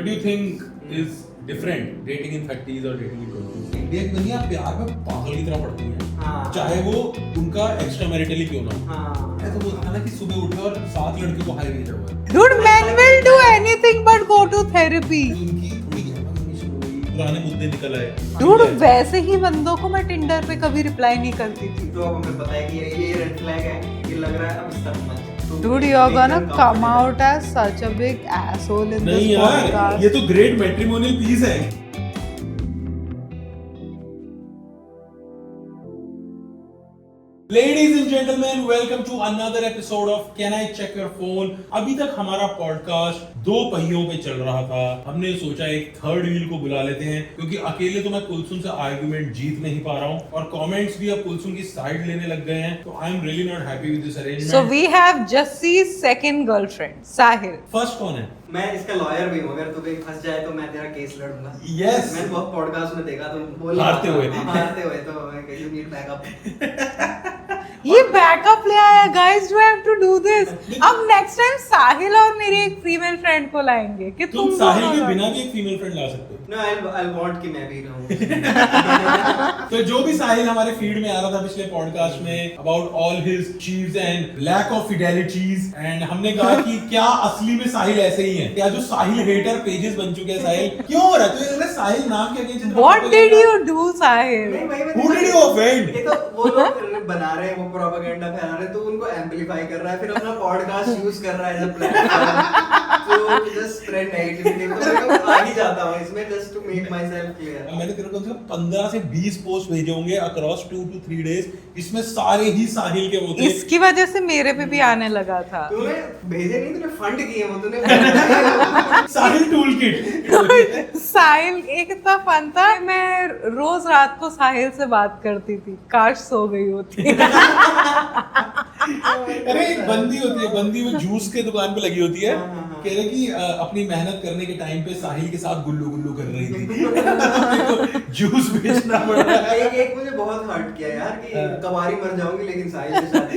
What do you think is different dating in 30s और dating in 20s? India की दुनिया प्यार में पागल की तरह पड़ती है, चाहे वो उनका एक्स्ट्रा मैरिटली क्यों ना हो। ऐसा वो था ना कि सुबह उठे और 7 लड़के को हाई भेजा हुआ है। Dude, men will do anything but go to therapy. उनकी थोड़ी गहमा हुई, पुराने मुद्दे निकल आए। Dude, वैसे ही बंदों को मैं टिंडर पे कभी रिप्लाई नहीं करती थी। तो अब हमें पता है कि ये रेड फ्लैग है, ये लग रहा है अब इस तरफ मत। Dude, you're gonna come out as such a big asshole in नहीं this यार, podcast. ये तो ग्रेट मैट्रिमोनियल पीस है। Ladies and gentlemen, welcome to another episode of Can I Check Your Phone? अभी तक हमारा पॉडकास्ट 2 पहियों पे चल रहा था। हमने सोचा एक थर्ड व्हील को बुला लेते हैं, क्योंकि अकेले तो मैं कुलसुम से आर्गुमेंट जीत नहीं पा रहा हूँ और कमेंट्स भी अब कुलसुम की साइड लेने लग गए हैं। तो I am really not happy with this arrangement. So we have Jassie's second girlfriend, Sahil. First कौन है? मैं इसका लॉयर भी हूँ, अगर तू कहीं फंस जाए तो मैं तेरा केस लड़ूंगा। Yes. मैंने बहुत पॉडकास्ट में देखा, तुम बोल हारते हुए तो मैं कहीं नीड बैकअप। ये बैकअप ले आया, guys. Do I have to do this? अब next time साहिल और मेरी एक फीमेल फ्रेंड को लाएंगे कि तुम साहिल के बिना भी एक फीमेल फ्रेंड ला सकते हो। No, I'll want कि मैं भी रहूं। तो जो भी साहिल हमारे फीड में आ रहा था पिछले पॉडकास्ट में अबाउट ऑल हिज चीव्स and lack of fidelities, and हमने कहा कि क्या असली में साहिल ऐसे ही है, क्या जो साहिल हेटर पेजेस बन चुके हैं साहिल क्यों हो रहा है? तो ये साहिल नाम के against What did you do, Sahil? Who did you offend? ये तो वो लोग बना रहे हैं, वो प्रोपेगेंडा फैला रहे हैं, तो उनको एम्पलीफाई कर रहा है, फिर अपना पॉडकास्ट यूज कर रहा है एज अ प्लेटफॉर्म तो जस्ट स्प्रेड नेगेटिविटी। तो मैं आ ही जाता हूं इसमें just to make myself clear. मैंने तेरे को 15 से 20 पोस्ट भेजे होंगे अक्रॉस 2 to 3 डेज, इसमें सारे ही साहिल के होते। इसकी वजह से मेरे पे भी आने लगा था। तूने भेजे नहीं, तूने फंड किए वो, तूने साहिल टूल किट। साहिल एक इतना फन था, मैं रोज रात को साहिल से बात करती थी, काश सो गई होती। अरे एक बंदी होती है, बंदी वो जूस के दुकान पे लगी होती है, कह रहे कि अपनी मेहनत करने के टाइम पे साहिल के साथ गुल्लू गुल्लू कर रही थी। जूस बेचना पड़ रहा है। एक मुझे बहुत हर्ट किया यार कि कवारी मर जाऊंगी लेकिन साहिल से शादी।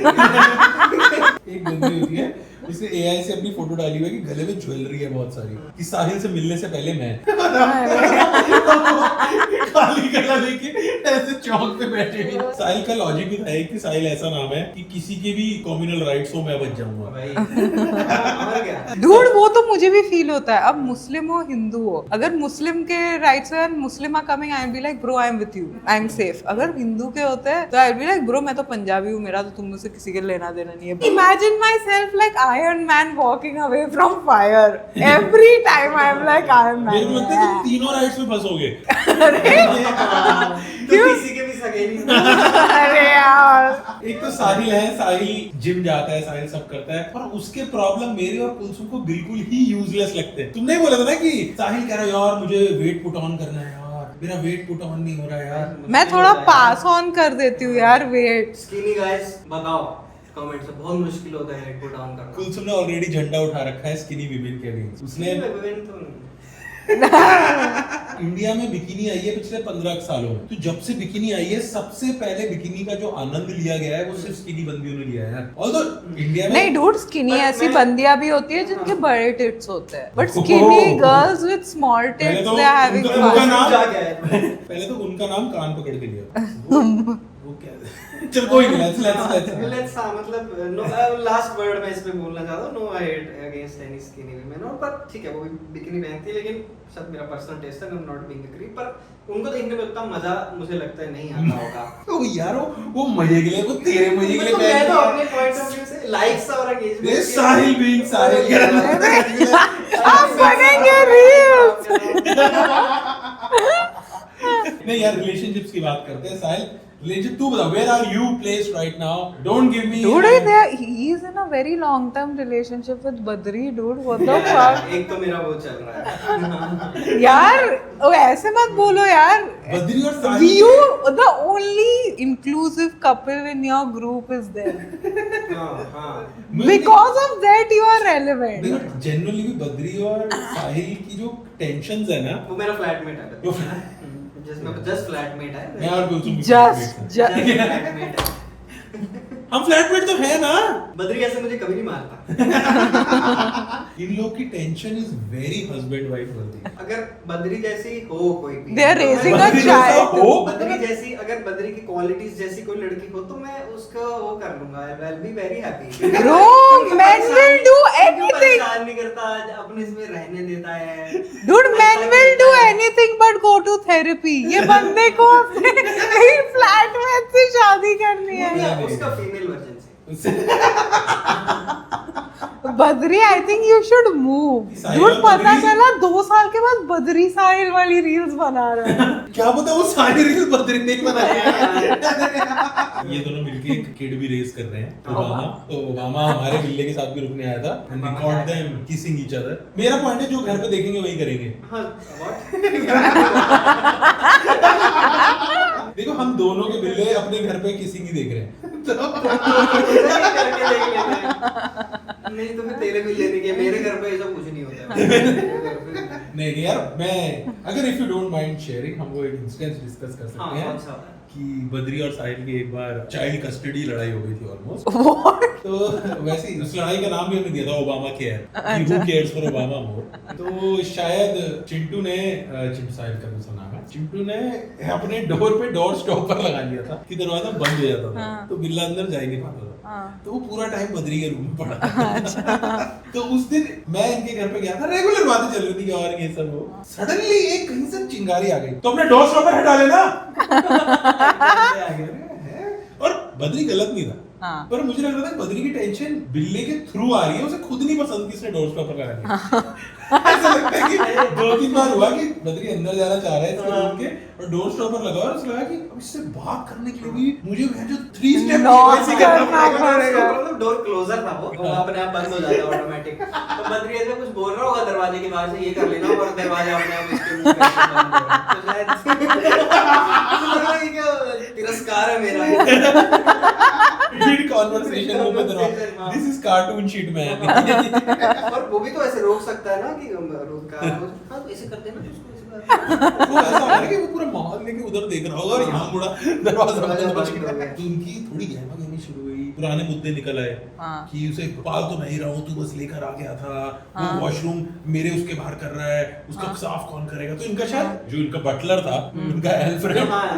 एक बंदी होती है, उसने एआई से अपनी फोटो डाली हुई है कि गले में ज्वेलरी है बहुत सारी, कि साहिल से मिलने से पहले मैं काली गला लेके ऐसे चौक पे बैठे हुए। साहिल का लॉजिक भी था कि साहिल ऐसा नाम है कि किसी के भी कम्युनल राइट्स हो मैं बच जाऊंगा भाई। Dude, वो तो मुझे भी फील होता है। अब मुस्लिम हो हिंदू हो, अगर मुस्लिम के राइट्स है, मुस्लिम are coming, I am be like bro I am with you, I am safe. अगर हिंदू के होते हैं तो आई बी लाइक ब्रो मैं तो पंजाबी हूँ, मेरा तो तुम मुझसे किसी के लेना देना नहीं है। Imagine my self like iron man walking away from fire every time. I am like iron मेरे को लगता है मैन। तुम तीनों राइट्स में फंसोगे। तो किसी के भी सगे नहीं। अरे यार, एक तो साहिल है, साहिल जिम जाता है, साहिल सब करता है, पर उसके प्रॉब्लम मेरे और कुलसुम को बिल्कुल ही यूजलेस लगते हैं। तुमने बोला था ना कि साहिल कह रहा है यार मुझे वेट पुट ऑन करना है यार, मेरा वेट पुट ऑन नहीं हो रहा है यार। मैं थोड़ा पास ऑन कर देती हूँ यार वेट। स्किनी गाइस बताओ कमेंट से, बहुत मुश्किल होता है वेट डाउन करना। कुलसुम ने ऑलरेडी झंडा उठा रखा है स्किनी विमेन के अगेंस्ट। उसने इंडिया में बिकिनी आई है पिछले 15 सालों में, तो जब से बिकिनी आई है सबसे पहले बिकिनी का जो आनंद लिया गया है वो सिर्फ स्किनी बंदियों ने लिया है। ऑल्दो इंडिया में नहीं डूड, स्किनी But ऐसी मैं- बंदियां भी होती है जिनके बड़े टिट्स होते हैं, but skinny girls with small पहले टिट्स तो दे आर हैविंग उनका फन। नाम जा गया है। पहले तो उनका नाम कान पकड़ के लिया। वो क्या चल कोई नहीं, लेट्स मतलब नो लास्ट वर्ड मैं इस पे बोलना चाहता हूं, no I hate against any skinny women, और पर ठीक है वो भी बिकिनी पहनती है, लेकिन शायद मेरा पर्सनल टेस्ट है, I am not being agree, पर उनको देखने में उतना मजा मुझे लगता है नहीं आता होगा। तो यार वो मजे के लिए, वो तेरे मजे के लिए मतलब मैं तो पहन अपने पॉइंट ऑफ व्यू से लाइक्स और एंगेजमेंट ये साहिल बीइंग साहिल आप बनेंगे रील्स। नहीं यार, रिलेशनशिप्स की बात करते हैं। साहिल रिलेशनशिप, तू बता where are you placed right now? Don't give me Dude, he is in a very long term relationship with Badri, dude. What the fuck? एक तो मेरा वो चल रहा है। यार ओ ऐसे मत बोलो यार। बद्री और साहिल You, the only inclusive couple in your group is there. हां Because of that, you are relevant. देखो जनरली भी बद्री और साहिल की जो टेंशंस है ना, वो मेरा फ्लैटमेट है, वो जस्ट फ्लैटमेट है। मैं और कुलसुम Just फ्लैटमेट है। हम फ्लैटमेट तो है ना। बद्री ऐसे मुझे कभी नहीं मारता। इन लोग की tension is very husband wife वर्दी। अगर बद्री जैसी हो कोई भी, They are तो raising मैं a बद्री child. जैसा हो, बद्री जैसी, अगर बद्री की क्वालिटीज जैसी कोई लड़की हो तो मैं उसका वो कर लूंगा। I will be very happy. Bro, men will do anything. परेशान नहीं करता, अपने इसमें रहने देता है। Dude, men will do anything but go to therapy. ये बंदे को अपने फ्लैटमेट से शादी करनी है। नहीं, उसका फीमेल वर्जन से। Badri, I think you should move. Sahil Dude, और पता बद्री- चला 2 साल के बाद बद्री साहिल वाली रील्स बना रहा है। क्या पता वो सारी रील बद्री ने बनाई है। ये दोनों मिलके एक किड भी रेस कर रहे हैं, ओबामा। तो ओबामा हमारे बिल्ले के साथ भी रुकने आया था, and we caught them kissing each other. मेरा पॉइंट है जो घर पे देखेंगे वही करेंगे। हाँ, what? देखो हम दोनों के बिल्ले अपने घर पे किसिंग ही देख रहे हैं। करके देख लेते हैं। नहीं तो फिर तेरे भी लेने के, मेरे घर पे ऐसा कुछ नहीं होता है। मेरे घर पे नहीं यार, मैं अगर if you don't mind sharing, हम वो एक इंस्टेंस डिस्कस कर हाँ, सकते हैं कौन सा होता है? कि बद्री और साहिल की एक बार चाइल्ड कस्टडी लड़ाई हो गई थी ऑलमोस्ट। तो वैसे ही उस लड़ाई का नाम भी हमने दिया था ओबामा केयर, कि हु केयर्स फॉर ओबामा मोर। तो शायद चिंटू ने, चिंटू साहिल का दूसरा नाम है, चिंटू ने अपने डोर पे डोर स्टॉपर लगा लिया था कि दरवाजा बंद हो जाता था। हाँ। तो बिल्ला अंदर जा ही नहीं पाता था। हाँ। तो वो पूरा टाइम बद्री के रूम में पड़ा था। तो उस दिन मैं इनके घर पे गया था, रेगुलर बातें चल रही थी और ये सब हो। सडनली एक कहीं से चिंगारी आ गई, तो अपने डोर स्टॉपर हटा लेना। आ गया, है? और बद्री गलत नहीं था। हाँ। पर मुझे लग रहा था कि बद्री की टेंशन बिल्ले के थ्रू आ रही है, उसे खुद नहीं पसंद कि इसने डोर स्टॉपर लगा दिया। ऐसा लगता है कि 2-3 बार हुआ कि बद्री अंदर जाना चाह रहा है इसके रूम के, और डोर स्टॉपर लगा और उसे लगा कि अब इससे बात करने के लिए भी मुझे जो 3 स्टेप Knock करना करना पड़ेगा। मतलब डोर क्लोजर था वो अपने आप बंद हो जाता है ऑटोमेटिक। तो बद्री ऐसे कुछ बोल रहा होगा दरवाजे के बाहर से, ये कर लेना, और दरवाजा अपने आप इसके मुंह पे ऐसे बंद हो रहा है। तो शायद लग रहा है कि क्या तिरस्कार है मेरा। Mid conversation में दरवाजा, this is cartoon shit man। और वो भी तो ऐसे रोक सकता है ना कि रोक का, हाँ तो ऐसे कर देना उसको, ऐसे कर वो ऐसा हो रहा है कि वो पूरा माहौल लेके उधर देख रहा होगा और यहाँ मुड़ा दरवाजा बंद हो गया। तो उनकी थोड़ी गहमा गहमी शुरू हुई, पुराने मुद्दे निकल आए हाँ। कि उसे पाल तो मैं ही रहा हूँ, तू बस लेकर आ गया था, हाँ। वो वॉशरूम मेरे उसके बाहर कर रहा है, उसका साफ कौन करेगा। तो इनका शायद जो इनका बटलर था, उनका हेल्पर हाँ।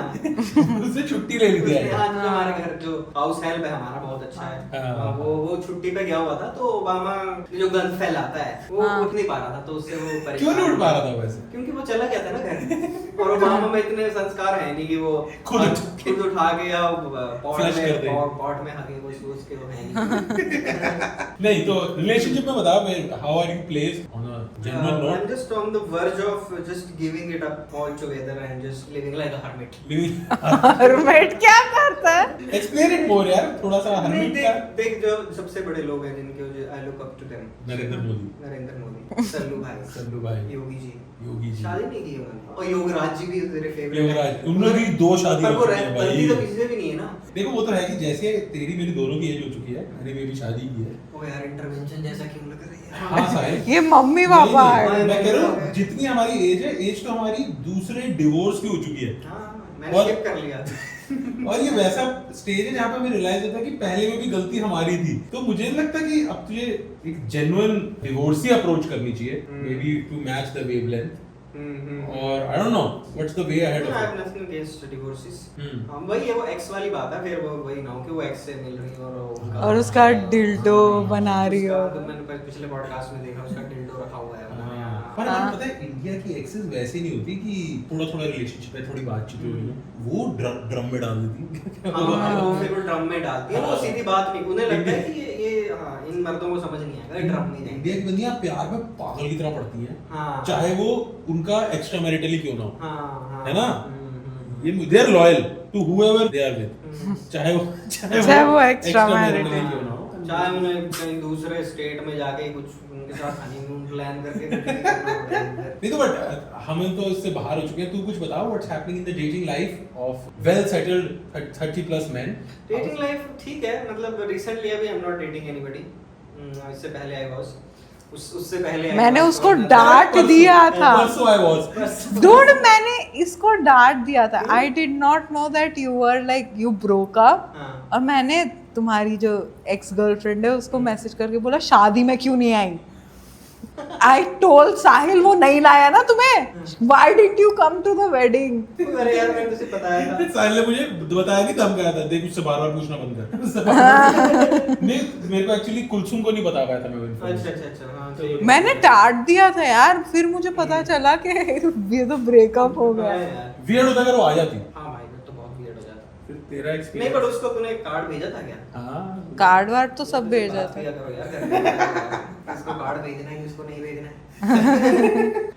उससे छुट्टी ले ली थी। हाँ, जो हमारे घर जो हाउस हेल्प है हमारा बहुत अच्छा है। हाँ। वो छुट्टी पे गया हुआ था, तो ओबामा जो गंद फैलाता है वो हाँ। उठ नहीं पा रहा था, तो उससे वो परेशान। क्यों नहीं उठ पा रहा था वैसे? क्योंकि वो चला गया था ना घर। और ओबामा में इतने संस्कार है नहीं कि वो खुद उठा के या पॉट Flush कर दे। में हाके वो सोच के वो है नहीं। नहीं तो रिलेशनशिप में बता, how are you placed on a general I'm note? just on the verge of just giving it up all together and just living like a hermit. hermit क्या करता है? एक्सप्लेन इट मोर यार, थोड़ा सा नहीं, hermit का। देख जो सबसे बड़े लोग हैं जिनके I look up to them, Narendra Modi, Narendra Modi, Sallu भाई, सल्लू भाई, योगी जी। योगी जी, शादी नहीं की उन्होंने, और योगराज जी भी तेरे फेवरेट। योगराज, उन्होंने भी 2 शादी पर हो वो चुकी है बनती तो भाई। किसी से भी नहीं है ना। देखो वो तो है कि जैसे तेरी मेरी दोनों की एज हो चुकी है, मैंने भी अभी शादी की है। ओ यार इंटरवेंशन जैसा क्यों लग रही है? हाँ साहिल, ये मम्मी पापा नहीं, है। मैं कह रहा हूँ जितनी हमारी एज है, एज तो हमारी दूसरे डिवोर्स की हो चुकी है। हाँ, मैंने और- स्किप कर लिया। और ये वैसा स्टेज है जहाँ पे हमें रियलाइज होता है कि पहले में भी गलती हमारी थी। तो मुझे नहीं लगता कि अब तुझे एक जेन्युइन डिवोर्सी अप्रोच करनी चाहिए, maybe to match the wavelength, और I don't know what's the way ahead I have of nothing against divorces. Hmm. हाँ, वही है, वो एक्स वाली बात है, फिर वो वही ना हो कि वो एक्स से मिल रही हो और उसका डिल्डो बना रही हो। तो मैंने पिछले पॉडकास्ट में देखा उसका डिल्डो रखा हुआ है। पर हाँ। पता है इंडिया की एक्सेस वैसे नहीं होती कि थोड़ा थोड़ा रिलेशनशिप है, थोड़ी बातचीत हो रही है, वो ड्रम में डाल देती वो फिर वो ड्रम में डालती है, वो सीधी बात नहीं, उन्हें लगता है कि ये हाँ, इन मर्दों को समझ नहीं आएगा, ड्रम नहीं देंगे। इंडिया की बंदियां प्यार में पागल की तरह पड़ती हैं, हाँ। चाहे वो उनका एक्स्ट्रा मैरिटली क्यों ना हो, हाँ, है ना? ये they are loyal to whoever they are with, चाहे वो extramarital क्यों ना हो। चाहे उन्हें कहीं दूसरे स्टेट में जाके कुछ उनके साथ हनीमून प्लान करके कुछ भी करना पड़े उधर। नहीं तो बट हम तो इससे बाहर हो चुके हैं। तू कुछ बताओ what's happening in the dating life of well settled 30+ men? Dating life ठीक है, मतलब रिसेंटली अभी आई एम नॉट डेटिंग एनीबॉडी। इससे पहले आई वाज, उससे पहले मैंने उसको डांट दिया था। परसों आई वाज Dude, मैंने इसको डांट दिया था। I did not know that you were like you broke up। हाँ। और मैंने तुम्हारी जो एक्स गर्लफ्रेंड है उसको मैसेज करके बोला शादी में क्यों नहीं आई? I told साहिल वो नहीं लाया ना तुम्हें, why didn't you come to the wedding? अरे यार मैंने तुझे बताया था। साहिल ने मुझे बताया कि तब गया था, देख मुझसे बार-बार पूछना बंद कर। नहीं मेरे को एक्चुअली कुलसुम को नहीं बता पाया था मैं वो अच्छा अच्छा अच्छा हाँ सही है। मैंने टाट दिया था यार, फिर मुझे पता चला कि ये तो ब्रेकअप हो गया। हाँ यार। वियर्ड होता अगर वो आ जाती। हाँ भाई वो तो बहुत वियर्ड हो जाता। फिर तेरा नहीं एक्सपीरियंस पर उसको तूने कार्ड भेजा था क्या? हां कार्ड वार्ड तो सब भेजा बात था। किया करो यार घर में। इसको कार्ड भेजना है इसको नहीं भेजना है।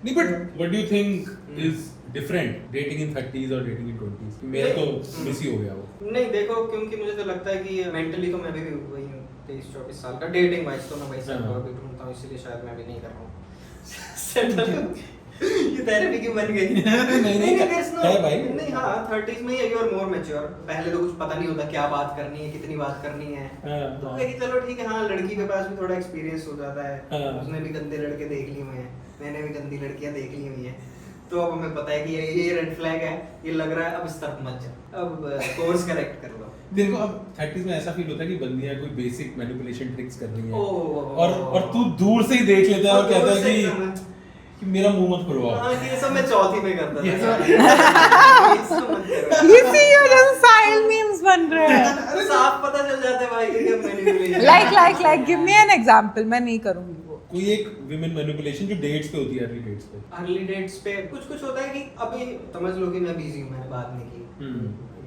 नहीं but what do you think is different dating in 30s और डेटिंग इन 20s? मेरा तो मिस ही हो गया वो। नहीं देखो क्योंकि मुझे तो लगता है कि मेंटली तो मैं भी वही हूँ 23-24 साल का। डेटिंग वाइज तो मैं वही सब हाँ। भी ढूंढता हूँ इसीलिए शायद मैं भी नहीं कर रहा हूँ। Settle। ये थेरेपी क्यों बन गई? नहीं, there's no- है भाई। नहीं हाँ 30s में ही यू आर मोर मैच्योर। पहले तो कुछ पता नहीं होता क्या बात करनी है कितनी बात करनी है। हाँ, तो हाँ। है कि चलो ठीक है हाँ लड़की के पास भी थोड़ा एक्सपीरियंस हो जाता है। हाँ। उसने भी गंदे लड़के देख लिए हुए हैं, मैंने भी गंदी लड़कियां देख ली हुई हैं। तो अब हमें पता है कि ये रेड फ्लैग है, ये लग रहा है अब इस तरफ मत जा, अब कोर्स करेक्ट कर लो। देखो अब 30s में ऐसा फील होता है कि बंदियां कोई बेसिक मैनिपुलेशन ट्रिक्स कर रही हैं ओह। और तू दूर से ही देख लेता है और दूर कहता से है एकदम। कि मेरा मुंह मत खुलवाओ। हाँ ये सब मैं चौथी में करता ये था। सब- ये सब मत करो। ये सी ये जैसे साहिल मीम्स बन रहे हैं। अरे साफ पता चल जाता है भाई ये manipulation. Like give me an example. मैं नहीं करूंगी वो। कोई एक विमेन मैनिपुलेशन जो डेट्स पे होती है, अर्ली डेट्स पे। अर्ली डेट्स पे कुछ कुछ होता है कि अभी समझ लो कि मैं बिजी हूँ, मैंने बात नहीं की,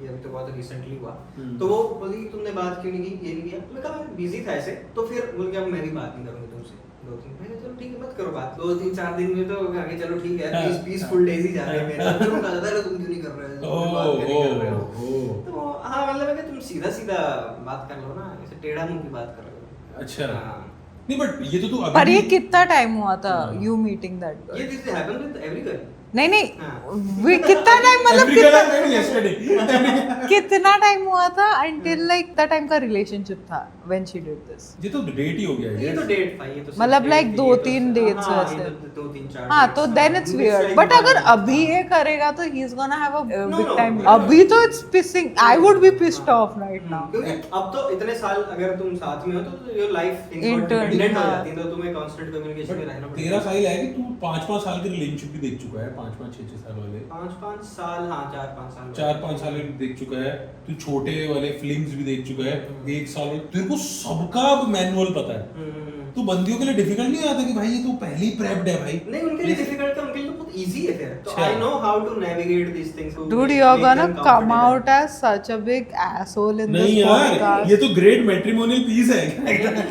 ये अभी तो बहुत रिसेंटली हुआ। तो वो बोली कि तुमने बात क्यों नहीं की, ये नहीं किया। मैं कहा मैं बिजी था ऐसे। तो फिर बोल के अब मैं भी बात नहीं करूंगी तुमसे 2-3। मैंने चलो ठीक है मत करो बात 2-3-4 दिन में तो आगे चलो ठीक है पीसफुल डेज ही जा रहे हैं मेरे। तो तुम कहा था तुम क्यों नहीं कर रहे हो, बात क्यों नहीं कर रहे हो। तो हाँ मतलब है कि तुम सीधा सीधा बात कर लो ना, ऐसे टेढ़ा मुंह की बात कर लो। अच्छा हाँ। नहीं बट ये तो तू अभी पर ये भी- कितना टाइम हुआ था हाँ। यू मीटिंग दैट ये girl? This happen with every girl. नहीं नहीं हाँ। वे कितना टाइम मतलब Every girl I met yesterday। कितना टाइम हुआ था until like the time का relationship था when she did this? ये तो डेट ही हो गया ये है। तो डेट था, ये तो मतलब सिर्फ like डेट थी, दो ये तो तीन सिर्फ- dates हाँ, वैसे। ये तो 2-3-4 हाँ dates, तो हाँ, then it's mix weird. like But अगर one- अभी ये करेगा तो he's gonna have a No, big no, time. no. अभी तो it's pissing. I would be pissed off right now. क्योंकि अब तो इतने साल अगर तुम साथ में हो तो योर लाइफ Intern, डिपेंडेंट हो हाँ। जाती है, तो तुम्हें कांस्टेंट कम्युनिकेशन में रहना तेरा साहिल है कि तू 5-5 साल के रिलेशनशिप भी देख चुका है, 5-5 6-6 साल वाले। 5-5 साल, हाँ 4-5 साल 4-5 साल भी देख चुका है तू, छोटे वाले फिल्म्स भी देख चुका है, 1 साल वाले, तेरे को सबका मैनुअल पता है। तो बंदियों के लिए डिफिकल्ट नहीं आता कि भाई ये तो पहले ही प्रेप्ड है भाई। नहीं उनके लिए डिफिकल्ट है, उनके लिए तो बहुत इजी है फिर। तो अच्छा। I know how to navigate this things. Dude, you're gonna come out as such a big asshole in नहीं this यार podcast. ये तो ग्रेट मैट्रिमोनियल पीस है।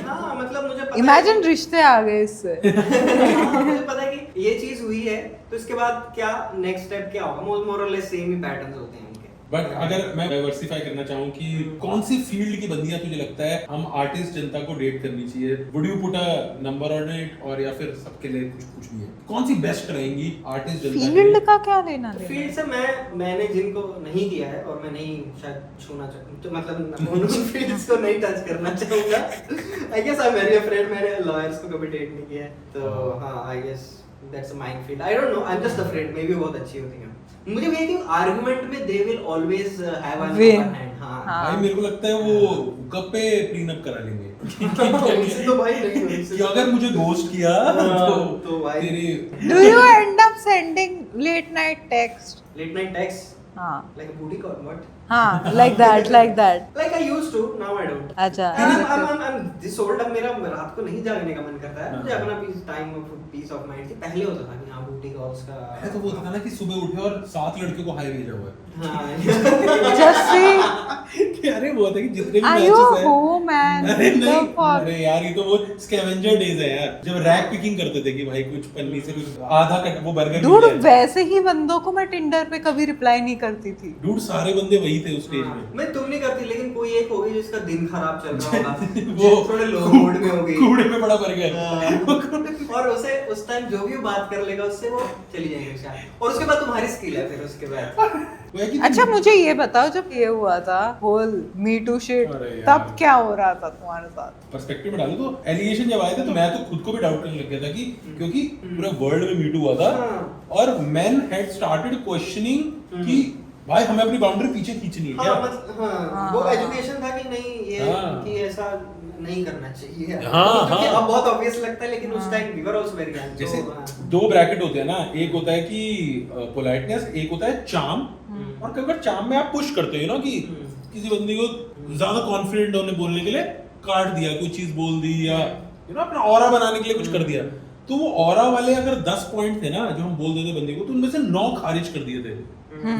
हाँ मतलब मुझे पता है Imagine रिश्ते आ गए इससे. हाँ, मुझे पता है कि ये चीज हुई है तो इसके बाद क्या नेक्स्ट स्टेप क्या होगा। मोर और लेस सेम ही पैटर्न्स होते हैं उनके। बट अगर मैं डाइवर्सिफाई करना चाहूँ कि कौन सी फील्ड की बंदियां तुझे लगता है हम आर्टिस्ट जनता को डेट करनी चाहिए? Would you put a number on it, और या फिर सबके लिए कुछ कुछ भी है? कौन सी बेस्ट रहेंगी आर्टिस्ट जनता के फील्ड लिए? का क्या लेना तो देना? फील्ड से मैंने जिनको नहीं किया है और मैं नहीं शायद छूना चाहूँ तो मतलब उन फील्ड्स को नहीं टच करना चाहूंगा। I guess I very afraid, मैंने लॉयर्स को कभी डेट नहीं किया है तो हाँ I guess that's a minefield. I don't know, I am just afraid. Maybe बहुत अच्छी होती है। मुझे ये कि आर्गुमेंट में they will always have an Win. Upper hand. हाँ भाई मेरे को लगता है वो कब पे प्रीनअप करा लेंगे। उनसे तो भाई नहीं कि अगर मुझे घोस्ट किया तो भाई तेरी Do you end up sending late night text? Late night text हाँ like a booty call, what? हाँ like that. Like I used to, now I don't. अच्छा. I'm this old, अब मेरा रात को नहीं जागने का मन करता है। मुझे अपना पीस ऑफ माइंड थी। पहले होता था कि हाँ बूटी कॉल्स का है तो वो था ना कि सुबह उठे और 7 लड़कियों को हाई भेजा हुआ है। हाँ Just see. कि अरे वो था कि जितने भी Are you matches a hoe man? अरे The नहीं, fuck? अरे यार ये तो वो स्कैवेंजर डेज है यार, जब रैक पिकिंग करते थे कि भाई कुछ पन्नी से कुछ आधा कट वो बर्गर Dude, वैसे ही बंदों को मैं टिंडर पे कभी रिप्लाई नहीं करती थी. डूड सारे बंदे वही थे उस स्टेज में। मैं तुम नहीं करती, लेकिन कोई एक होगी जिसका दिन खराब चल रहा होगा, वो वो थोड़े लो मूड में होगी, कूड़े में बड़ा बर्गर। हाँ। और उसे उस टाइम जो भी वो बात कर लेगा उससे वो चली जाएंगे उसके, और उसके बाद तुम्हारी स्किल है फिर उसके बाद। वो है कि अच्छा मुझे ये बताओ, जब ये हुआ था होल मी टू शिट, अरे यार। तब क्या हो रहा था तुम्हारे साथ? पर्सपेक्टिव में डालो तो एलिगेशन जब आए थे तो मैं तो खुद को भी डाउट करने लग गया था कि क्योंकि पूरे वर्ल्ड में मीटू हुआ था हाँ। और men had started questioning कि भाई हमें अपनी बाउंड्री पीछे खींचनी है क्या? हाँ मतलब हाँ वो एजुकेशन था कि नहीं ये कि ऐसा नहीं करना चाहिए। हाँ, क्योंकि हाँ। अब बहुत ऑब्वियस लगता है लेकिन उस time we were also very young. जैसे दो ब्रैकेट होते हैं ना, एक होता है कि पोलाइटनेस, एक होता है चार्म। और कई बार चार्म में आप पुश करते हो ना कि किसी बंदी को ज्यादा कॉन्फिडेंट होने बोलने के लिए काट दिया, कोई चीज बोल दी या अपना ऑरा बनाने के लिए कुछ कर दिया। तो वो ऑरा वाले अगर 10 पॉइंट थे ना जो हम बोल देते बंदी को, तो उनमें से 9 खारिज कर दिए थे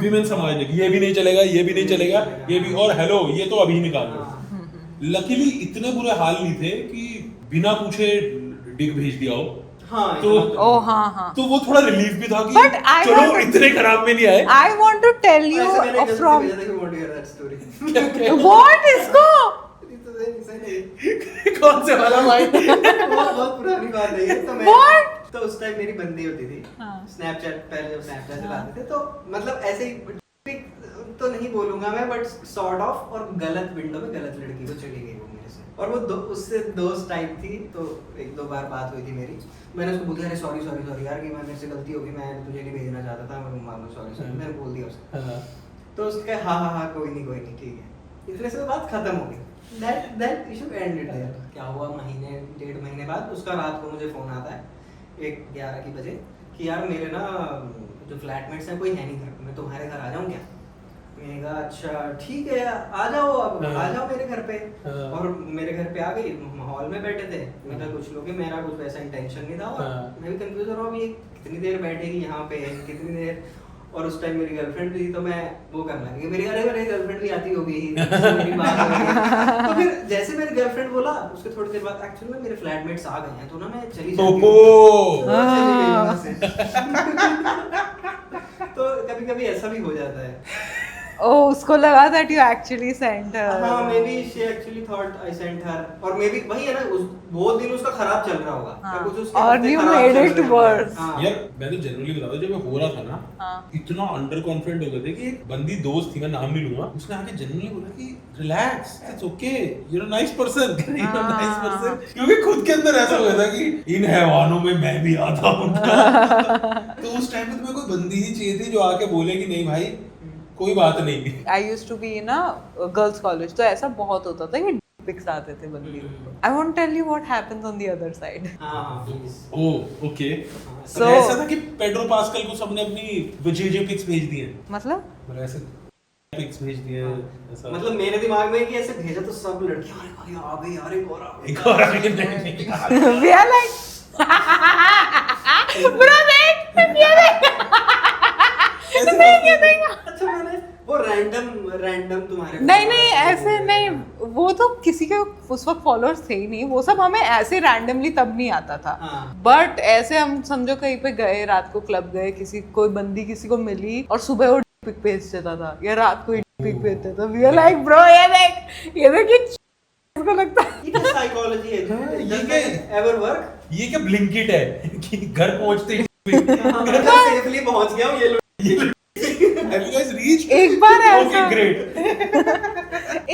विमेन समाज ने कि ये भी नहीं चलेगा, ये भी नहीं चलेगा, ये भी, और हेलो ये तो अभी निकाल दो। लकीली इतने बुरे हाल नहीं थे कि बिना पूछे डिग भेज दिया हो। हाँ तो हाँ तो वो थोड़ा रिलीफ भी था कि But I चलो want- इतने खराब में नहीं आए। I want to tell you ऐसे मैंने गलती से from भेजा था कि want to hear that story। what इसको ये तो सही नहीं। कौन से वाला भाई? बहुत पुरानी बात है ये। तो मैं What? तो उस टाइम मेरी बंदी होती थी हाँ। स्नैपचैट, पहले जब स्नैपचैट चलाते थे तो मतलब ऐसे ही तो नहीं बोलूंगा मैं, बट सॉर्ट ऑफ, और गलत विंडो में गलत लड़की को चली गई वो मेरे से, और वो उससे दोस्त टाइप थी। तो 1-2 बार बात हुई थी मेरी, मैंने उसको बोल दिया अरे सॉरी सॉरी सॉरी यार कि मैं मेरे से गलती हो गई, मैं तुझे नहीं भेजना चाहता था, मैं मानो सॉरी सॉरी, मैंने बोल दिया उसको। तो उसने कहा हाँ हाँ हाँ कोई नहीं ठीक है, इतने से बात खत्म हो गई। that issue ended there। क्या हुआ, 1.5 महीने बाद उसका रात को मुझे फोन आता है 1-11 बजे कि यार मेरे ना जो फ्लैटमेट्स हैं कोई है नहीं घर पे, मैं तुम्हारे घर आ जाऊँ क्या? मैंने कहा अच्छा ठीक है आ जाओ, अब आ जाओ मेरे घर पे। और मेरे घर पे आ गई, हॉल में बैठे थे, मैं कहा कुछ लोग, मेरा कुछ वैसा इंटेंशन नहीं था, और मैं भी कंफ्यूज हो रहा हूँ ये कितनी देर बैठेगी यहाँ पे, कितनी देर। और उस टाइम मेरी गर्लफ्रेंड भी थी, तो मैं वो करने लगी, मेरी मेरी गर्लफ्रेंड भी आती होगी मेरी बात हो गई। तो फिर जैसे मेरी गर्लफ्रेंड बोला उसके थोड़ी देर बाद एक्चुअली में मेरे फ्लैटमेट्स आ गए हैं, तो ना मैं चली जाती हूँ। तो कभी कभी ऐसा भी हो जाता है। Oh, उसको लगा that you actually sent her. हाँ, maybe she actually thought I sent her, और maybe वही है ना, वो दिन उसका खराब चल रहा होगा, हाँ, कुछ उसके और हफ्ते you खराब made चल it रहे होंगे। worse. हाँ। यार मैं तो जनरली बताता हूँ, जब ये हो रहा था ना, हाँ। इतना अंडर कॉन्फिडेंट हो गए थे कि एक बंदी दोस्त थी, मैं नाम नहीं लूंगा, उसने आके जनरली बोला कि relax, it's okay, you are a nice person, you are a nice person, क्योंकि खुद के अंदर ऐसा हो गया था कि इन हैवानों में मैं भी आता हूँ। तो उस टाइम पे तुम्हें कोई बंदी ही चाहिए थी जो आके बोले कि नहीं भाई कोई बात नहीं। I used to be in a girls college, तो ऐसा बहुत होता था कि pics आते थे बंदी को। I won't tell you what happens on the other side. हाँ, please। Oh okay. So- तो ऐसा था कि पेड्रो पास्कल को सबने अपनी जेजे पिक्स भेज दिए, मतलब ऐसे पिक्स भेज दिए ऐसा। मतलब मेरे दिमाग में कि ऐसे भेजा तो सब लड़कियां अरे भाई आ गई यार एक और आ गई। एक और नहीं। we are like bro देख अच्छा मैंने वो रैंडम तुम्हारे नहीं ऐसे नहीं, वो तो किसी के उस वक्त फॉलोअर्स थे ही नहीं, वो सब हमें ऐसे रैंडमली तब नहीं आता था। हाँ। बट ऐसे हम समझो कहीं पे गए, रात को क्लब गए, किसी कोई बंदी किसी को मिली और सुबह वो पिक भेज देता था या रात को पिक भेज देता था। वी आर लाइक ब्रो ये देख इसको लगता है ये साइकोलॉजी है। ये क्या एवर वर्क? ये क्या ब्लिंकिट है कि घर पहुंचते ही सेफली पहुंच गया हूं, ये लो। Have you guys reached? एक बार ऐसा Okay, great.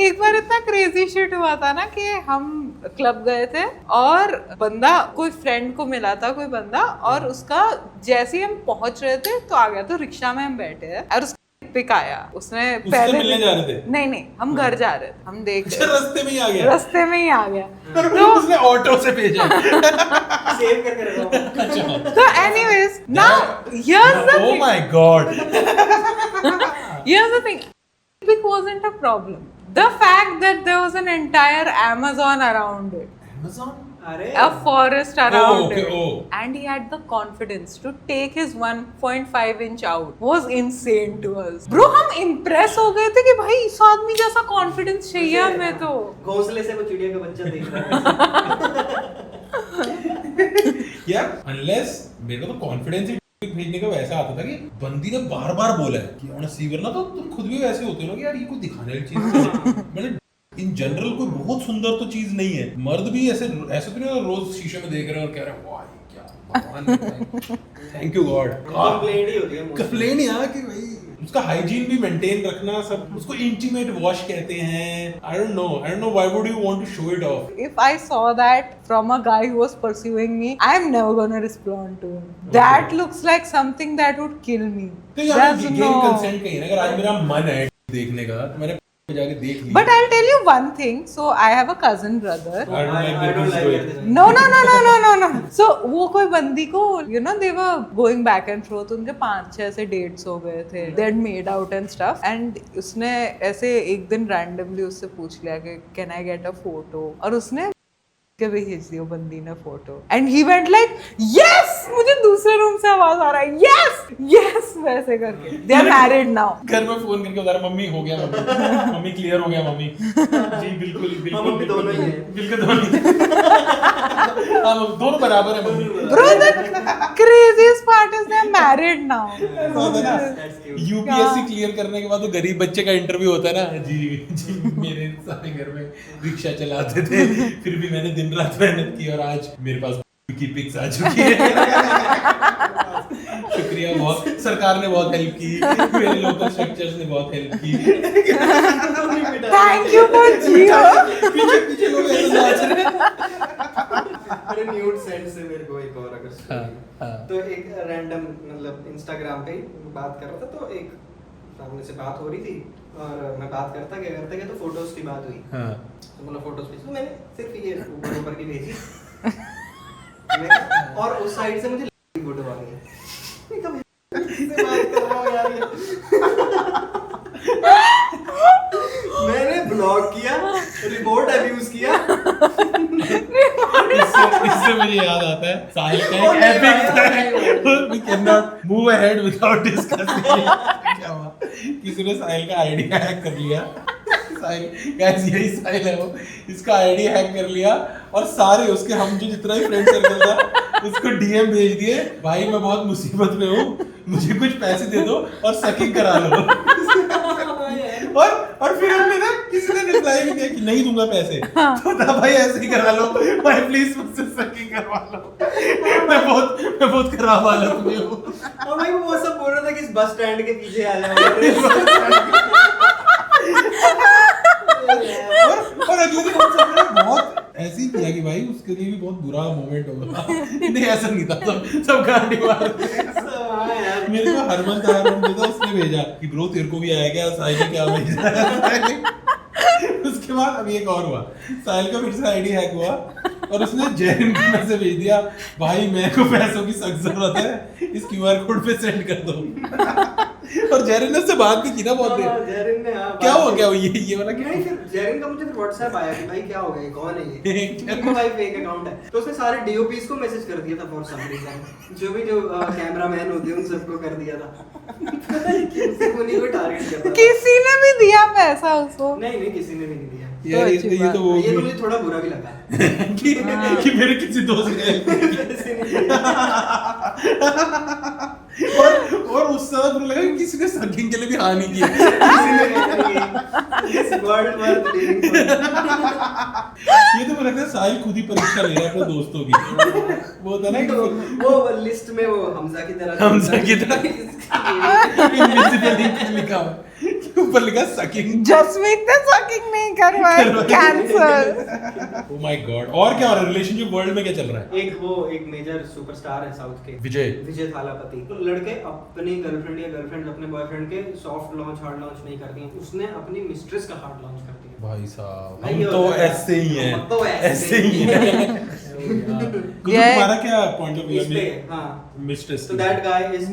एक बार इतना क्रेजी शिट हुआ था ना कि हम क्लब गए थे और बंदा कोई फ्रेंड को मिला था, कोई बंदा, और उसका जैसे ही हम पहुंच रहे थे तो आ गया, तो रिक्शा में हम बैठे हैं और उसका पिक आया, उसने उससे पहले मिलने जा रहे थे? नहीं हम घर जा रहे थे, हम देख अच्छा, रास्ते में ही आ गया। रास्ते में ही आ गया। तो उसने ऑटो से भेजा। सेव करके रखो। तो anyways now here's the Oh my God. Here's the thing. Pic wasn't a problem. The fact that there was an entire Amazon around it, Amazon? अरे a forest around okay, it, and he had the confidence to take his 1.5 inch out, was insane to us. Bro, हम impress हो गए थे कि भाई इस आदमी जैसा confidence चाहिए हमें तो। घोंसले से वो चिड़िया का बच्चा देख रहा है। यार unless मेरे को तो कॉन्फिडेंस ही भेजने का वैसा आता था कि बंदी ने बार-बार बोला है कि ऑनेस्टली, वरना तो तुम खुद भी वैसे होते हो ना कि यार ये कोई दिखाने वाली चीज नहीं है। मतलब इन जनरल कोई बहुत सुंदर तो चीज नहीं है। मर्द भी ऐसे तो नहीं रोज शीशे में देख रहे हैं और कह रहे हैं वाह ये क्या भगवान, थैंक यू गॉड। कंप्लेंट ही होती है कंप्लेन यार कि भाई उसका हाइजीन भी मेंटेन रखना सब, उसको इंटीमेट वॉश कहते हैं। I don't know why would you want to show it off? If I saw that from a guy who was pursuing me, I'm never gonna respond to him. That looks like something that would kill me. तो यहाँ There's पे gain consent कहीं ना, अगर आज मेरा मन है देखने का तो मैंने जाके देख लिया। But I'll tell you one thing. So I have a cousin brother. I don't like I don't this like story. that. No. So वो कोई बंदी को they were going back and forth. उनके 5-6 ऐसे dates हो गए थे. They had made out and stuff. And उसने ऐसे एक दिन randomly उससे पूछ लिया कि can I get a photo? और उसने के भी खींच दी वो बंदी ने photo and he went like yes, मुझे दूसरे रूम से आवाज आ रहा है यस वैसे करके। They are married now. घर में फोन करके बता रहा मम्मी हो गया, मम्मी क्लियर हो गया मम्मी। जी बिल्कुल मम्मी दोनों ही हैं। बिल्कुल दोनों ही। हाँ दोनों बराबर है mummy. Bro, the craziest part is they are married now. That's cute. UPSC clear करने के बाद वो गरीब बच्चे का इंटरव्यू होता है ना, जी मेरे सारे घर में रिक्शा चलाते थे, फिर भी मैंने दिन रात मेहनत की और आज मेरे पास की पिक्स आ चुकी है। शुक्रिया, बहुत सरकार ने बहुत हेल्प की, मेरे लोकल स्ट्रक्चर्स ने बहुत हेल्प की। Thank you for Jio. पीछे लोग ऐसे नाच रहे हैं। अरे न्यूड सेंड से मेरे को एक और अगर हाँ, story। हाँ। तो एक रैंडम मतलब इंस्टाग्राम पे बात कर रहा था, तो एक सामने से बात हो रही थी और मैं बात करता क्या तो फोटोज की बात हुई। हाँ। तो मतलब फोटोज भेजी, तो मैंने सिर्फ ये ऊपर की भेजी। और उस साइड से मुझे फोटो आ गई। मैं कब इससे बात कर रहा हूँ यार ये। मैंने ब्लॉक किया, रिपोर्ट अब्यूज किया। इससे मुझे याद आता है साहिल का एक epic, we cannot move ahead without discussing it। क्या हुआ, किसी ने साहिल का आईडी हैक कर लिया। साहिल गाइस यही साहिल है, वो इसका आईडी हैक कर लिया और सारे उसके हम जो जितना भी फ्रेंड सर्कल था उसको डीएम भेज दिए, भाई मैं बहुत मुसीबत में हूँ, मुझे कुछ पैसे दे दो और सकिंग करा लो। और फिर हमने ना किसी ने रिप्लाई भी किया कि नहीं दूंगा पैसे, तो था भाई ऐसे ही करा लो भाई, प्लीज मुझसे सकिंग करवा लो, मैं बहुत खराब हालत में हूँ। और भाई वो सब बोल रहा था कि इस बस स्टैंड के पीछे आ जाओ। और अगले दिन हम सब ने बहुत ऐसे ही किया कि भाई उसके लिए भी बहुत बुरा मोमेंट होगा। नहीं ऐसा नहीं था, सब गांडी मार मेरे को हरमन था, उसने भेजा कि ब्रो तेरे को भी आया क्या, साहिल ने क्या भेजा। उसके बाद अभी एक और हुआ, साहिल का फिर से आईडी हैक हुआ और उसने जैरिन को मैसेज भेज दिया, भाई मेरे को पैसों की सख्त जरूरत है, इस क्यूआर कोड पे सेंड कर दो। और जैरिन ने उससे बात भी की ना बहुत देर। जैरिन ने क्या हो गया ये वाला क्या? नहीं, फिर जैरिन का मुझे फिर व्हाट्सएप आया कि भाई क्या हो गया, कौन है ये? इनको भाई फेक अकाउंट है। तो उसने सारे डीओपीस को मैसेज कर दिया था फॉर सम रीजन, जो कैमरामैन होते हैं उन सबको कर दिया था। पता नहीं क्यों उसको नहीं कोई टारगेट करता था। किसी ने भी दिया पैसा उसको? नहीं किसी ने भी नहीं दिया। यार ये तो वो ये तो मुझे थोड़ा बुरा भी लगा कि मेरे किसी दोस्त ने और उस समय मुझे लगा कि किसी ने सकिंग के लिए भी हाँ नहीं किया। ये तो मुझे लगता है साहिल खुद ही परीक्षा ले रहा है अपने दोस्तों की। वो था ना तो वो लिस्ट में वो हमजा की तरह इनविजिबल लिखा हुआ, ऊपर लिखा सकिंग। जसमीत ने सकिंग नहीं करवाया, कैंसर। Oh my God. और क्या हो रहा है रिलेशनशिप वर्ल्ड में, क्या चल रहा है? एक मेजर सुपरस्टार है साउथ के, विजय थालापति। तो लड़के अपनी गर्लफ्रेंड या गर्लफ्रेंड अपने बॉयफ्रेंड के सॉफ्ट लॉन्च हार्ड लॉन्च नहीं करती हैं, उसने अपनी मिस्ट्रेस का हार्ड लॉन्च कर दिया। भाई साहब भाई हम ये तो होता है। ऐसे ही हैं, हम तो ऐसे ही हैं। तुम्हारा क्या पॉइंट ऑफ व्यू है mistress? So that guy is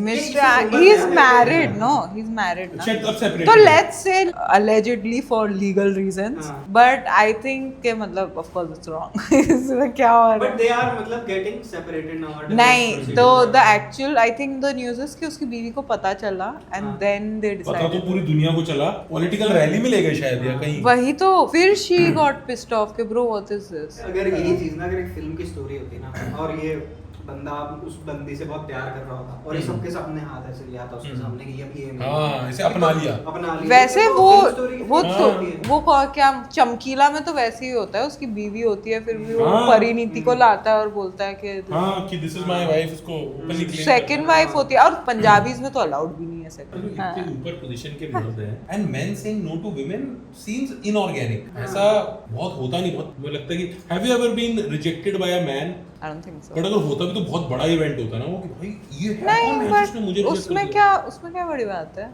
he is married, no? He's married now. Shut up, separate. तो let's say allegedly for legal reasons, हाँ. but I think के मतलब of course it's wrong. इसमें क्या हो रहा But they are मतलब getting separated now. नहीं, तो the actual I think the news is कि उसकी बीवी को पता चला and हाँ. then they पता तो decided. पूरी दुनिया को चला, पॉलिटिकल रैली में ले गए शायद या कहीं। वही तो फिर she got pissed off कि bro what is this? अगर यही चीज ना, अगर एक फिल्म की स्टोरी होती ना और ये बंदा उस बंदी से बहुत प्यार कर रहा होता और ये सबके सामने हाथ ऐसे लिया था उसके सामने कि अब ये हाँ, इसे अपना लिया। वैसे तो वो film story की वो film तो story है। वो क्या चमकीला में तो वैसे ही होता है, उसकी बीवी होती है, फिर भी वो हाँ। परिणीति को लाता है और बोलता है कि हाँ कि दिस इज माय वाइफ, उसको ओपनली क्लेम सेकंड वाइफ होती है, और पंजाबीज में तो अलाउड भी नहीं है सेकंड। इतने ऊपर पोजीशन के मर्द हैं and men saying no to women seems inorganic. ऐसा बहुत होता नहीं, बहुत मुझे लगता है कि have you ever been rejected by a man? I don't think so. But अगर होता भी तो बहुत बड़ा इवेंट होता ना वो, कि भाई ये है नहीं कौन है बट जिसने मुझे reject कर दिया? उसमें क्या बड़ी बात है।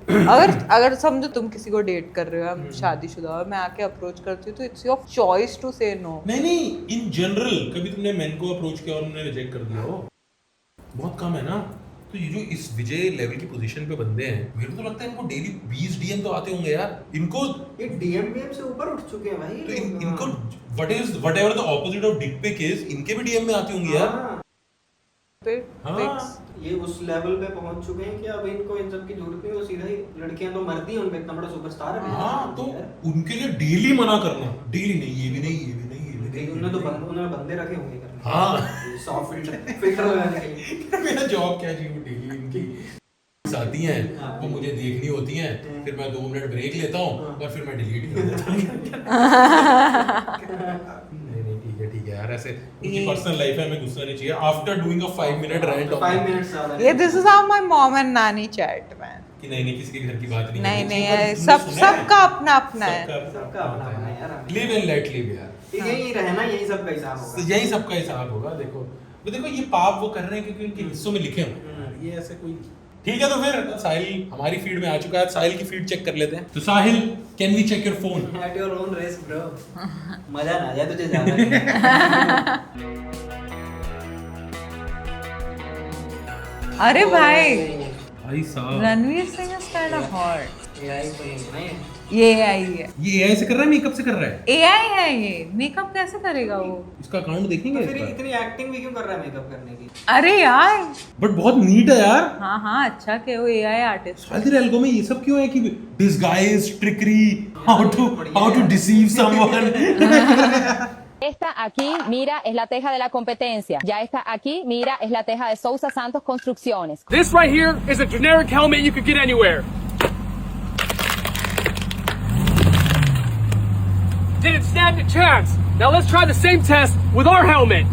अगर समझो तुम किसी को डेट कर रहे हो, हम शादीशुदा हो, मैं आके अप्रोच करती हूँ तो इट्स योर चॉइस टू से नो। नहीं इन जनरल कभी तुमने मेन को अप्रोच किया और उन्होंने रिजेक्ट कर दिया हो? बहुत कम है ना। तो ये जो इस विजय लेवल की पोजीशन पे बंदे हैं, मेरे को तो लगता है इनको डेली 20 डीएम तो आते होंगे यार। इनको ये डीएम से ऊपर उठ चुके हैं भाई। तो इनको whatever the opposite of dick pick is, इनके भी डीएम में आते होंगे यार। हाँ, हाँ। ये उस लेवल पे पहुंच चुके हैं कि अब इनको इन सब की जरूरत नहीं, वो सीधा ही लड़कियां तो मरती हैं उनपे, इतना बड़ा सुपरस्टार है। हाँ, तो उनके लिए डेली मना करना, डेली नहीं, ये भी नहीं, ये भी नहीं, ये भी नहीं। उन्होंने तो उन्होंने बंदे रखे होंगे करने। हाँ। सॉफ्ट फिल्टर लगाने के लिए। मेरा जॉब क्या जी, वो डेली इनकी आती हैं, वो मुझे देखनी होती हैं, फिर मैं 2 मिनट ब्रेक लेता हूँ और फिर मैं डिलीट कर देता हूँ। नहीं ठीक है यार, ऐसे उनकी पर्सनल लाइफ है, हमें गुस्सा नहीं चाहिए। After doing a 5 minute rent 5 minutes ज्यादा। ये this is how my mom and नानी चैट मैन। कि नहीं किसी के घर की बात नहीं नहीं सबका अपना अपना है। सबका अपना अपना है यार। लिव एंड लेट लिव यार, यही रहना, यही सबका हिसाब होगा। तो यही सबका हिसाब होगा। देखो ये पाप वो कर रहे हैं क्योंकि उनके हिस्सों में लिखे हुए, ये ऐसे कोई। ठीक है, तो फिर साहिल हमारी फीड में आ चुका है, साहिल की फीड चेक कर लेते हैं। तो Sahil, can we check your phone at your own risk bro? मजा ना आ जाए तुझे ज्यादा। अरे भाई साहब, Ranveer Singh is kind of hot. AI तो नहीं है। ये एआई है, ये एआई से कर रहा है, मेकअप से कर रहा है? एआई है ये। मेकअप कैसे करेगा वो? इसका अकाउंट देखेंगे तो फिर इसका? इतनी एक्टिंग भी क्यों कर रहा है मेकअप करने की? अरे यार, बट बहुत नीट है यार। हाँ अच्छा कि वो एआई आर्टिस्ट। साहिल तेरे एल्बम में ये सब क्यों है कि disguise, trickery, how to deceive someone? Esta aquí, mira, es la teja de la competencia. Ya esta aquí, mira, es la teja de Sousa Santos Construcciones. This right here is a generic helmet you could get anywhere. Didn't stand a chance. Now let's try the same test with our helmet.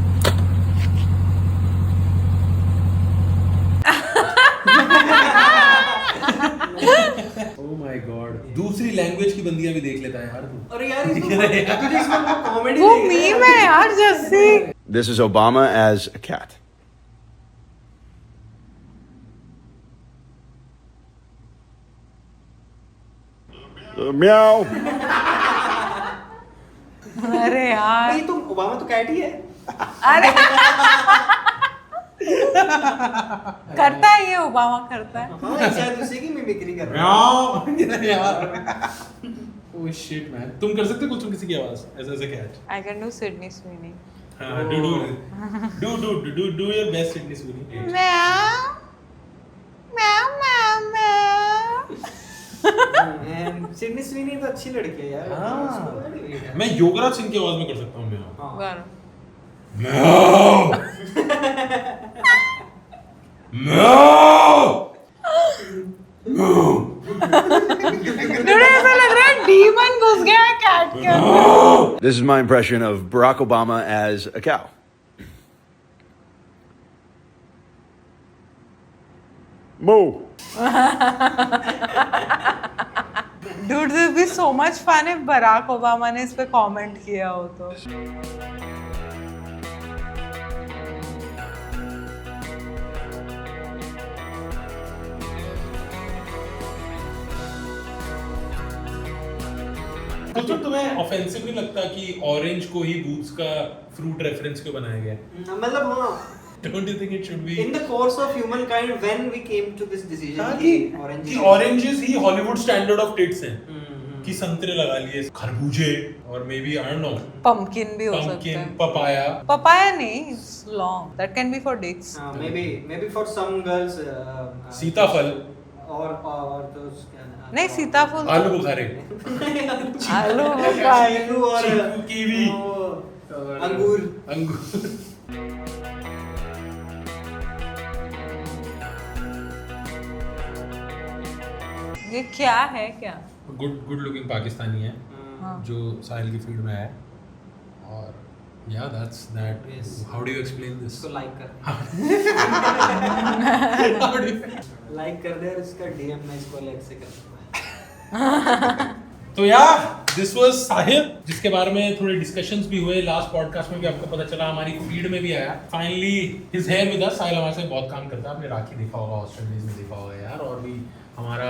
Oh my God, दूसरी language की बंदियां भी देख लेता है यार तू। अरे यार तुझे इसमें वो कॉमेडी वो मीम है यार जैसे। This is Obama as a cat. Meow. अरे यार, नहीं, तुम ओबामा तो कैट ही है। अरे करता है ये, ओबामा करता है। हाँ, शायद उसी की मिमिक्री कर रहा है। यार ओह शिट मैन, तुम कर सकते हो कुछ किसी की आवाज ऐसे ऐसे cat? I can do Sydney Sweeney. हां, do your best Sydney Sweeney. म्याऊ म्याऊ म्याऊ म्याऊ। सिडनी स्विनी तो अच्छी लड़की है यार। हाँ। उसको बड़ी वेट है। मैं योगराज सिंह की आवाज में कर सकता हूं। मैं हाँ। कर। म्याऊ म्याऊ। थोड़ा ऐसा लग रहा है डीमन घुस गया है कैट के अंदर। This is my impression of Barack Obama as a cow. Moo. Dude, this would be so much fun if Barack Obama ने इस पे कमेंट किया हो तो। तो तुम्हें ऑफेंसिव नहीं लगता कि ऑरेंज को ही बूट्स का फ्रूट रेफरेंस क्यों बनाया गया? मतलब हाँ, Don't you think it should be? in the course of humankind when we came to this decision हाँ, कि कि ऑरेंजेस ही हॉलीवुड स्टैंडर्ड ऑफ टिट्स हैं। कि संतरे लगा लिए, खरबूजे, और maybe I don't know pumpkin भी हो सकता पंपकिन, है। पपाया। पपाया नहीं, it's long. That can be for dicks. maybe for some girls सीताफल और तो क्या नाम? नहीं, सीताफल तो- आलू बुखारे, आलू बुखारे। चीकू और चीकू, कीवी, अंगूर। अंगूर। ये क्या है क्या? गुड लुकिंग पाकिस्तानी है हाँ। जो साहिल की फील्ड में है और या that's that Yes. How do you explain this इसको लाइक कर लाइक कर दे और इसका डीएम मैं इसको अलग से कर दूंगा। तो या दिस वाज साहिल जिसके बारे में थोड़े डिस्कशंस भी हुए लास्ट पॉडकास्ट में भी आपको पता चला हमारी फीड में भी आया finally he's here with us Sahil हमारे साथ बहुत काम करता है आपने राखी देखा होगा ऑस्ट्रेलिया में देखा होगा यार और भी हमारा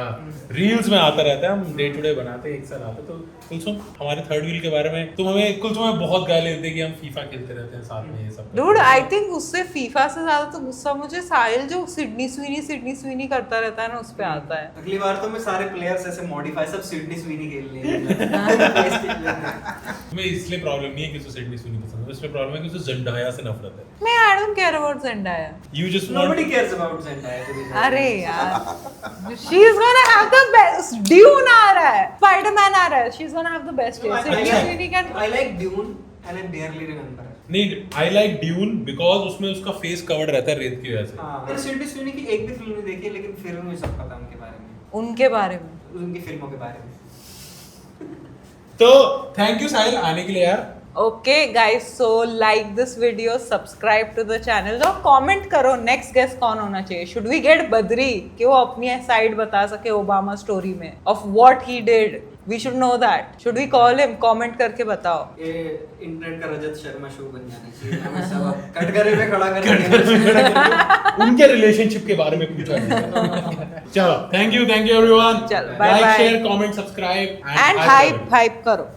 रील्स में आता रहता है हम डे टू डे बनाते हैं एक साथ आते तो कुलसुम हमारे थर्ड व्हील के बारे में तुम हमें कुलसुम में बहुत गाली देते कि हम फीफा खेलते रहते हैं साथ में ये सब Dude, I think उससे फीफा से ज्यादा तो गुस्सा मुझे साहिल जो सिडनी स्वीनी करता रहता है ना उस पे आता है। अगली बार तो मैं सारे प्लेयर्स ऐसे मॉडिफाई सब सिडनी स्वीनी खेल लेंगे। तुम्हें इसलिए प्रॉब्लम नहीं है कि उसे सिडनी स्विनी पसंद है इसलिए प्रॉब्लम है कि उसे ज़ेंडाया से नफरत है मैं I don't care about Zendaya. You just Nobody cares about Zendaya to be honest. अरे यार, she's gonna have the best. Dune आ रहा है, Spider-Man आ रहा है. She's gonna have the best No, taste. I Sydney Sweeney can. like Dune and I barely remember. नहीं I like dune because उसमें उसका face covered रहता है रेत की वजह से हाँ, मैंने सिडनी स्वीनी की एक भी फिल्म नहीं देखी है, लेकिन फिर मुझे सब पता है उनके बारे में, उनके बारे में। उनकी फिल्मों के बारे में। तो थैंक यू साहिल आने के लिए यार Okay, guys. So like this video, subscribe to the channel और comment करो next guest कौन होना चाहिए. Should we get Badri कि वो अपनी साइड बता सके ओबामा स्टोरी में of what he did. We should know that. Should we call him? Comment करके बताओ. ये इंटरनेट का रजत शर्मा शो बन जाना चाहिए, हमें सब अब कटघरे में खड़ा कर उनके रिलेशनशिप के बारे में पूछा चलो थैंक यू एवरीवन चलो, bye like bye. Share comment subscribe And hype करो.